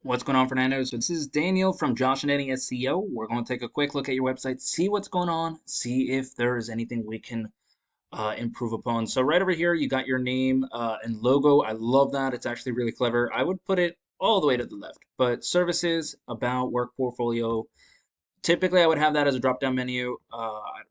What's going on, Fernando? So this is Daniel from Josh and Danny SEO. We're going to take a quick look at your website, see what's going on, see if there is anything we can improve upon. So right over here, you got your name and logo. I love that. It's actually really clever. I would put it all the way to the left. But services, about, work portfolio, typically, I would have that as a drop-down menu.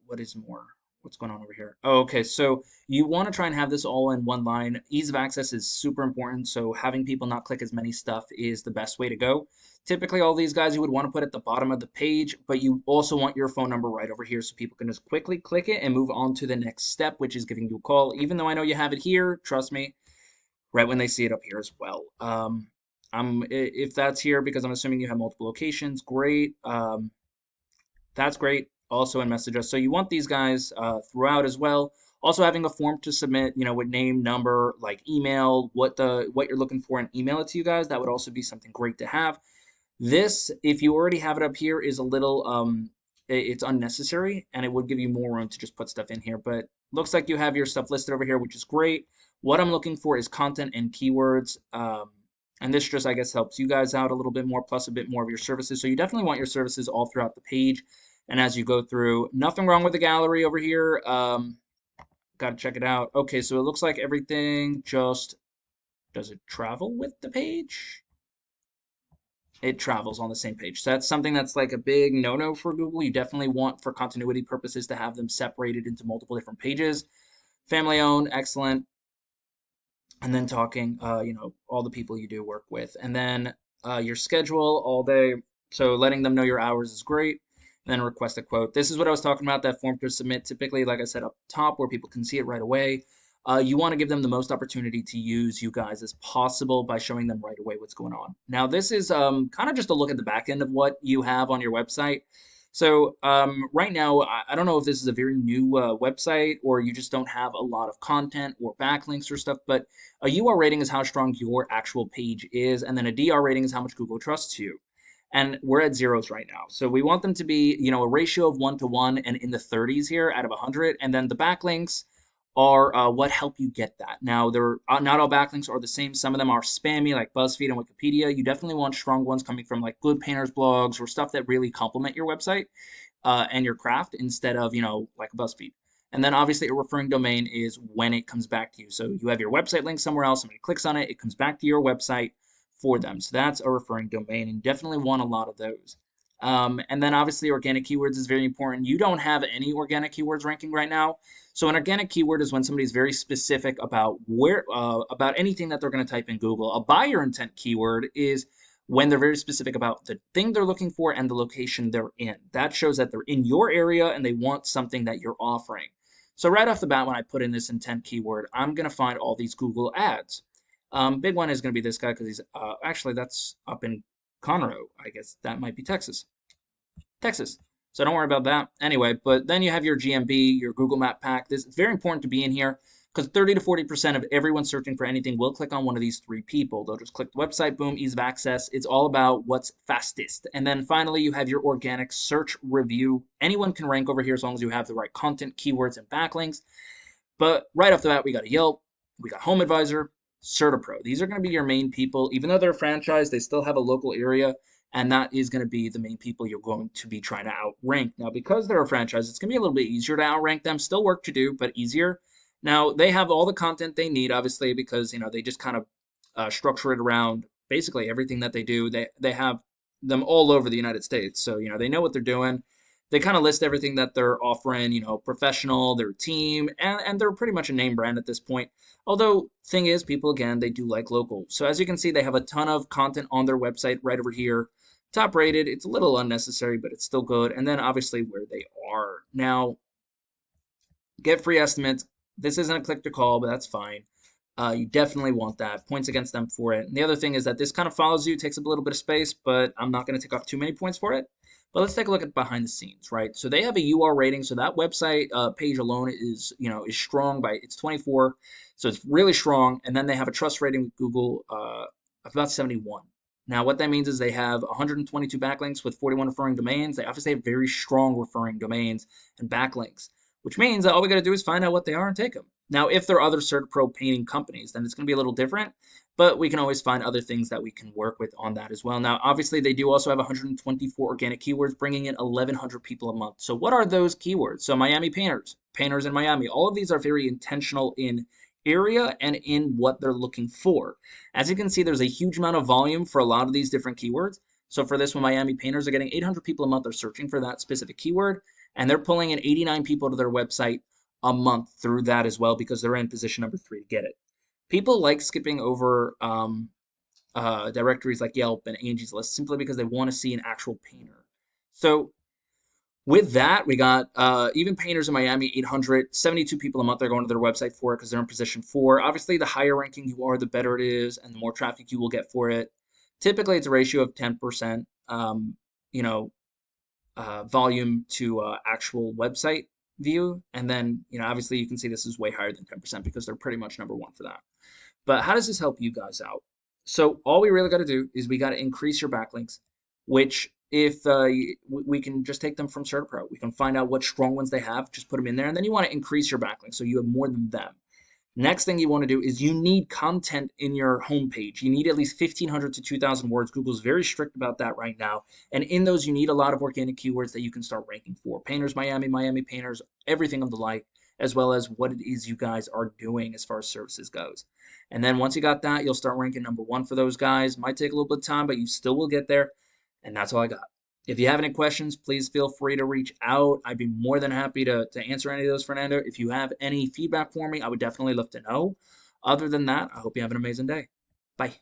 What is more? What's going on over here? Oh, okay, so you want to try and have this all in one line. Ease of access is super important, so having people not click as many stuff is the best way to go. Typically, all these guys you would want to put at the bottom of the page, but you also want your phone number right over here so people can just quickly click it and move on to the next step, which is giving you a call. Even though I know you have it here, trust me, right when they see it up here as well. If that's here, because I'm assuming you have multiple locations, great. That's great. Also in message us. So you want these guys throughout as well. Also having a form to submit, with name, number, like email, what you're looking for, and email it to you guys. That would also be something great to have. This, if you already have it up here, is a little it's unnecessary, and it would give you more room to just put stuff in here. But looks like you have your stuff listed over here, which is great. What I'm looking for is content and keywords. And this just, I guess, helps you guys out a little bit more, plus a bit more of your services. So you definitely want your services all throughout the page. And as you go through, nothing wrong with the gallery over here. Got to check it out. Okay, so it looks like everything just, does it travel with the page? It travels on the same page. So that's something that's like a big no-no for Google. You definitely want, for continuity purposes, to have them separated into multiple different pages. Family owned, excellent. And then talking, all the people you do work with. And then your schedule all day. So letting them know your hours is great. And then request a quote. This is what I was talking about, that form to submit. Typically, like I said, up top where people can see it right away. You want to give them the most opportunity to use you guys as possible by showing them right away what's going on. Now, this is kind of just a look at the back end of what you have on your website. So right now, I don't know if this is a very new website or you just don't have a lot of content or backlinks or stuff, but a UR rating is how strong your actual page is, and then a DR rating is how much Google trusts you. And we're at zeros right now. So we want them to be, a ratio of 1 to 1 and in the 30s here out of 100. And then the backlinks are what help you get that. Now, they're not all backlinks are the same. Some of them are spammy, like BuzzFeed and Wikipedia. You definitely want strong ones coming from like good painters blogs or stuff that really complement your website and your craft instead of, like BuzzFeed. And then obviously a referring domain is when it comes back to you. So you have your website link somewhere else, somebody clicks on it, it comes back to your website for them. So that's a referring domain, and definitely want a lot of those. And then obviously organic keywords is very important. You don't have any organic keywords ranking right now. So an organic keyword is when somebody's very specific about about anything that they're going to type in Google. A buyer intent keyword is when they're very specific about the thing they're looking for and the location they're in. That shows that they're in your area and they want something that you're offering. So right off the bat, when I put in this intent keyword, I'm going to find all these Google ads. Big one is going to be this guy because he's actually that's up in Conroe. I guess that might be Texas. Texas. So don't worry about that. Anyway, but then you have your GMB, your Google Map Pack. This is very important to be in here because 30 to 40% of everyone searching for anything will click on one of these three people. They'll just click the website, boom, ease of access. It's all about what's fastest. And then finally, you have your organic search review. Anyone can rank over here as long as you have the right content, keywords, and backlinks. But right off the bat, we got a Yelp, we got Home Advisor, certapro. These are going to be your main people. Even though they're franchised, they still have a local area, and that is going to be the main people you're going to be trying to outrank. Now, because they're a franchise, it's going to be a little bit easier to outrank them. Still work to do, but easier. Now, they have all the content they need, obviously, because they just kind of structure it around basically everything that they do. They have them all over the United States, so they know what they're doing. They kind of list everything that they're offering, professional, their team, and they're pretty much a name brand at this point. Although, thing is, people, again, they do like local. So as you can see, they have a ton of content on their website right over here. Top rated, it's a little unnecessary, but it's still good. And then obviously where they are. Now, get free estimates. This isn't a click to call, but that's fine. You definitely want that. Points against them for it. And the other thing is that this kind of follows you, takes up a little bit of space, but I'm not going to take off too many points for it. But let's take a look at behind the scenes, right? So they have a UR rating. So that website page alone is strong by it's 24. So it's really strong. And then they have a trust rating with Google of about 71. Now, what that means is they have 122 backlinks with 41 referring domains. They obviously have very strong referring domains and backlinks, which means that all we got to do is find out what they are and take them. Now, if there are other CertPro painting companies, then it's going to be a little different, but we can always find other things that we can work with on that as well. Now, obviously, they do also have 124 organic keywords, bringing in 1,100 people a month. So, what are those keywords? So, Miami painters, painters in Miami. All of these are very intentional in area and in what they're looking for. As you can see, there's a huge amount of volume for a lot of these different keywords. So, for this one, Miami painters are getting 800 people a month. They're searching for that specific keyword, and they're pulling in 89 people to their website a month through that as well because they're in position number 3 to get it. People like skipping over directories like Yelp and Angie's List simply because they want to see an actual painter. So with that, we got even painters in Miami, 872 people a month are going to their website for it because they're in position 4. Obviously, the higher ranking you are, the better it is, and the more traffic you will get for it. Typically, it's a ratio of 10%. You know, volume to actual website view. And then, obviously you can see this is way higher than 10% because they're pretty much number one for that. But how does this help you guys out? So all we really got to do is we got to increase your backlinks, which if we can just take them from CertPro, we can find out what strong ones they have, just put them in there, and then you want to increase your backlinks so you have more than them. Next thing you want to do is you need content in your homepage. You need at least 1,500 to 2,000 words. Google's very strict about that right now. And in those, you need a lot of organic keywords that you can start ranking for. Painters Miami, Miami painters, everything of the like, as well as what it is you guys are doing as far as services goes. And then once you got that, you'll start ranking number one for those guys. Might take a little bit of time, but you still will get there. And that's all I got. If you have any questions, please feel free to reach out. I'd be more than happy to answer any of those, Fernando. If you have any feedback for me, I would definitely love to know. Other than that, I hope you have an amazing day. Bye.